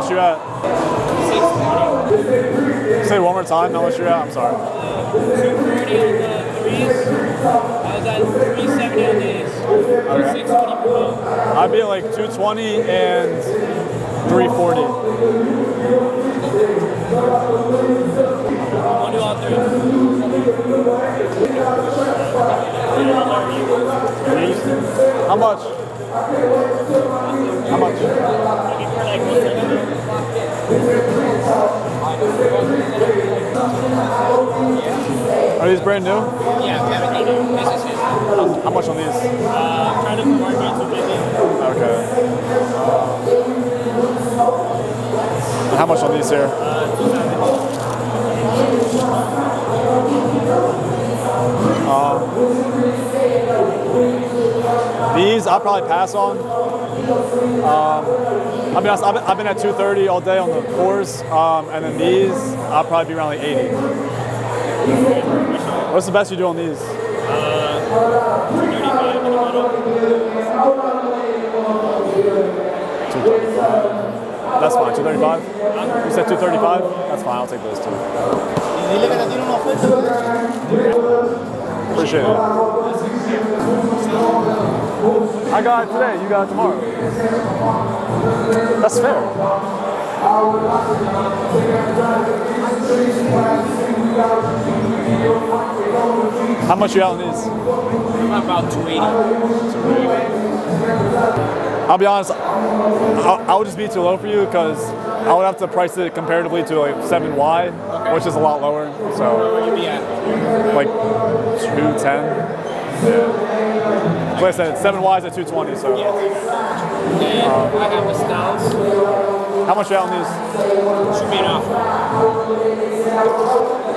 much you at? 620. Say it one more time, how much you at? I'm sorry. 240 on the threes. I was at 370 on the A's. Okay. 620 per low. I'd be at like 220 and 340. I'll do all three. How much? How much? Are these brand new? Yeah, everything. This is his. How much on these? Trying to market 250. Okay. How much on these here? 270. These I'll probably pass on. I'll be honest, I've been at 230 all day on the fours, and then these I'll probably be around like 80. What's the best you do on these? 235 in the middle. 235. That's fine. 235. You said 235. That's fine. I'll take those two. Appreciate it. I got it today, you got it tomorrow. That's fair. How much you out on these? About 280. I'll be honest, I would just be too low for you because I would have to price it comparatively to like 7Y, okay, which is a lot lower. So where would you be at? Like 210. Yeah. Like I said, 7Y is at 220. So. Yes. And I have the styles. How much you out on these? Should be enough.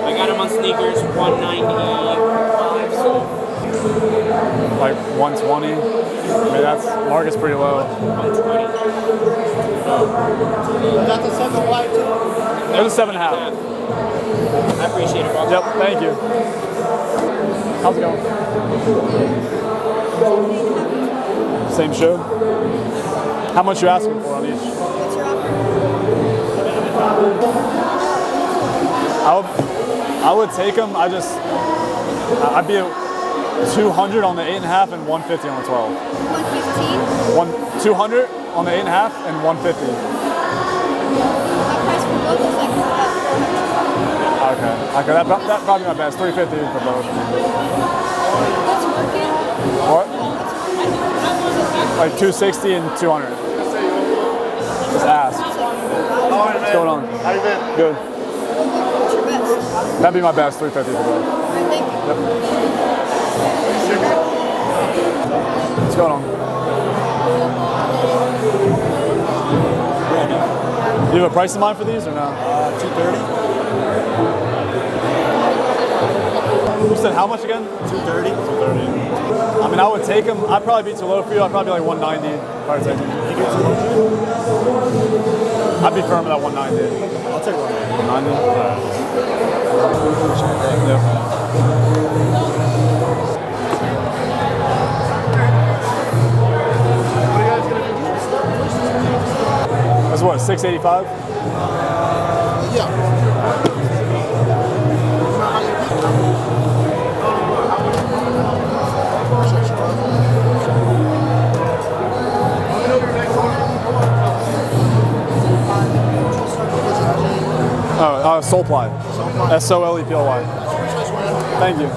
I got them on sneakers, 195. So. Like 120. I mean, that's market's pretty low. 120. That's a 7Y too. There's a 7.5. I appreciate it, bro. Yep, thank you. How's it going? Same shoe? How much you asking for on each? What's your offer? I would take them. I'd be at 200 on the 8.5 and 150 on the 12. 115? 200 on the 8.5 and 150. My price for both is like Okay, that probably my best. 350 for both. what's working? What? Like 260 and 200. Just ask. What's going on? How you been? Good. What's your best? That'd be my best. 350 for both. Alright, thank you. Yep. What's going on? Do you have a price in mind for these or no? 230. You said how much again? 230. 230. I mean, I would take them. I'd probably be too low for you. I'd probably be like 190. Probably take them. I'd be firm at that 190. I'll take 190. 190? Yep. That's what, 685? Yeah. Soleply. Soleply. Thank you.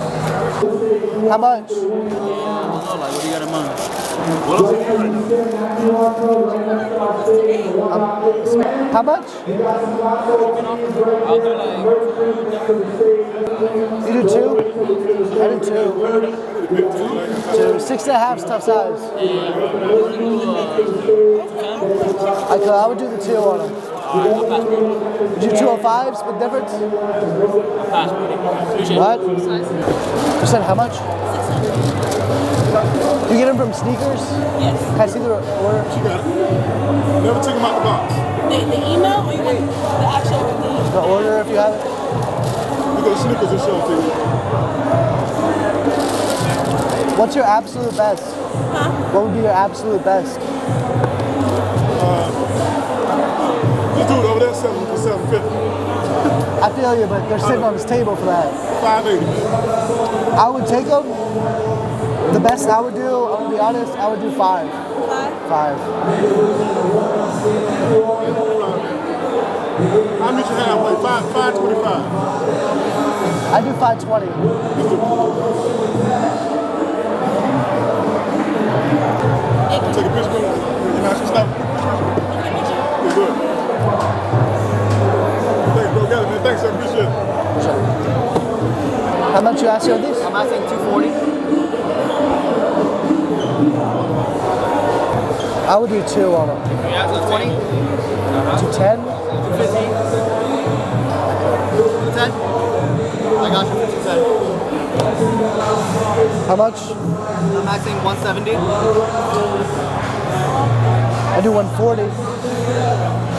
How much? What do you got in mind? How much? I'll do like... You do two? I do two. Two. 6.5's tough size. I would do the two on them. Would you do 205s? Split difference? What? You said how much? You get them from sneakers? Yes. Can I see the order? Never took them out the box. The email or you want the actual thing? The order if you have it? You go to sneakers and show it to you. What's your absolute best? What would be your absolute best? Just I feel you, but they're sitting on this table for that. 580. I would take them. The best I would do, I'm gonna be honest, I would do 5. 5. I'll meet you halfway. 525. I do 520. Take a picture. You know, some stuff. You're good. Thanks, bro. Got it, man. Thanks, sir. Appreciate it. Sure. How much you asking on these? I'm asking 240. I would do 2 on them. Yeah, 220. 210? 250. 210. I got you for 210. How much? I'm asking 170. I do 140.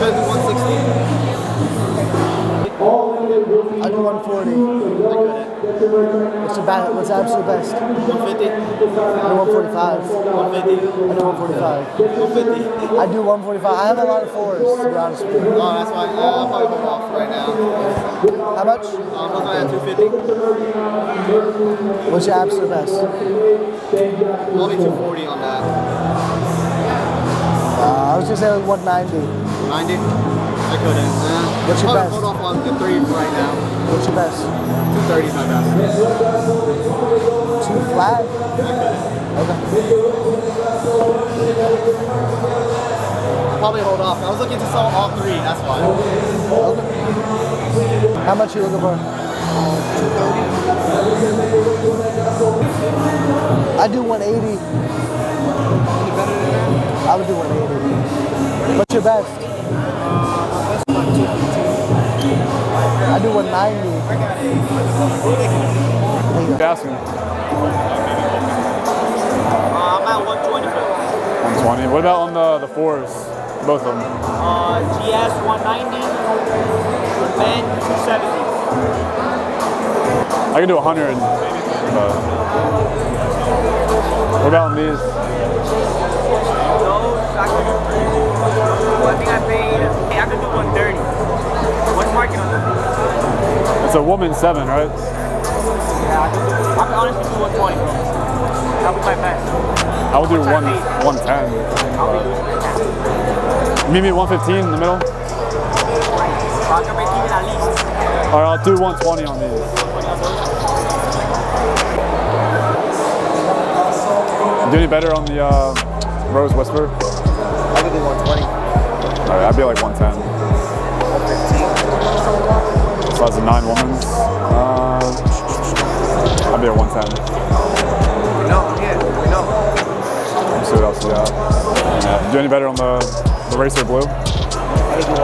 Could do 160. I do 140. What's the absolute best? 150. I do 145. 150. I do 145. 150. I do 145. I have a lot of 4s, to be honest with you. Oh, that's why I'll probably hold off right now. How much? I'm looking at 250. What's your absolute best? I'll be 240 on that. I was gonna say like 190. 90. I couldn't. What's your best? Hold off on the 3 right now. What's your best? 230 is my best. 2 flat? Okay. I'll probably hold off. I was looking to sell all 3, that's why. Okay. How much are you looking for? 230. I do 180. Any better than that? I would do 180. What's your best? I do 190. Asking. I'm at 120. 120. What about on the 4s? Both of them. GS 190. Men 270. I can do 100. But what about on these? Those, I think I paid, hey, I could do 130. What's market on that? It's a woman 7, right? Yeah, I can honestly do 120, bro. That was my best. I would do 110. I'll be Meet me at 115 in the middle. I can make even at least. Or I'll do 120 on these. Do any better on the Rose Whisper? I could do 120. Alright, I'd be like 110. 115. Size of 9 women's. I'd be at 110. We know, yeah, we know. Let's see what else we got. Yeah. Do any better on the Racer Blue? I could do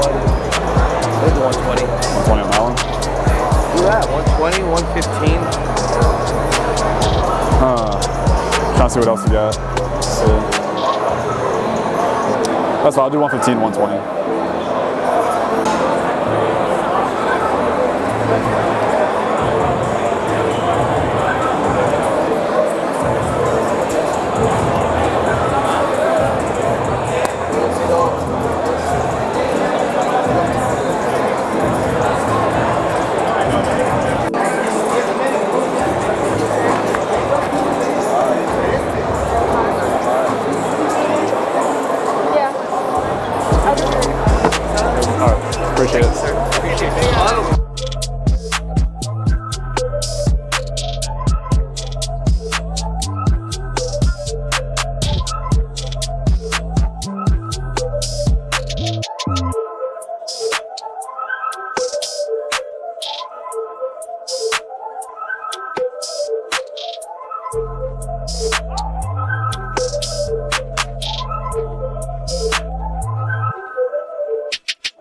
120. 120 on that one. Do that, 120, 115. Trying to see what else we got. Let's see. That's all. I'll do 115, 120. Appreciate it.